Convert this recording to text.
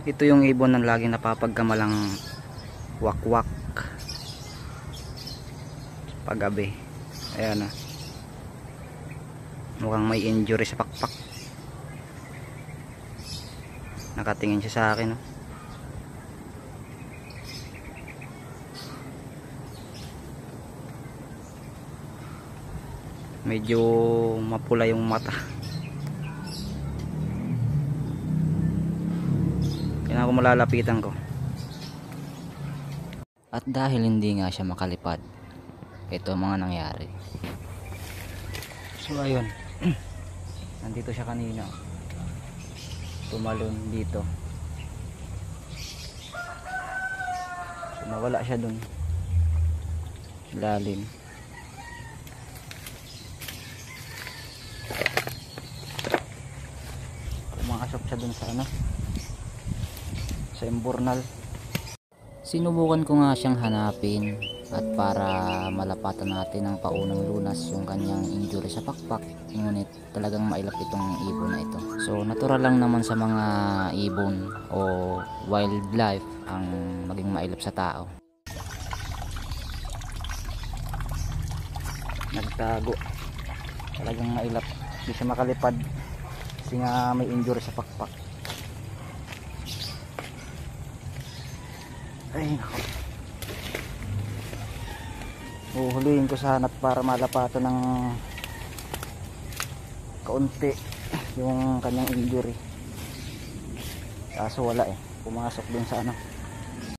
Ito yung ibon ng laging napapagkamalang wakwak paggabi. Ayan, mukhang may injury sa pakpak. Nakatingin siya sa akin. Medyo mapula yung mata. Kaya ako malalapitan ko. At dahil hindi nga siya makalipad, ito ang mga nangyari. So ayun, nandito siya kanina, tumalon dito. So nawala siya dun lalim. Pumasok siya dun sa sa imbornal. Sinubukan ko nga siyang hanapin at para malapatan natin ng paunang lunas yung kanyang injury sa pakpak, ngunit talagang mailap itong ibon na ito. So natural lang naman sa mga ibon o wildlife ang maging mailap sa tao. Nagtago, talagang mailap, hindi siya makalipad kasi nga may injury sa pakpak. Ay nako, huhulihin ko sana para malapatan ng kaunti yung kanyang injury, kaso wala pumasok dun sa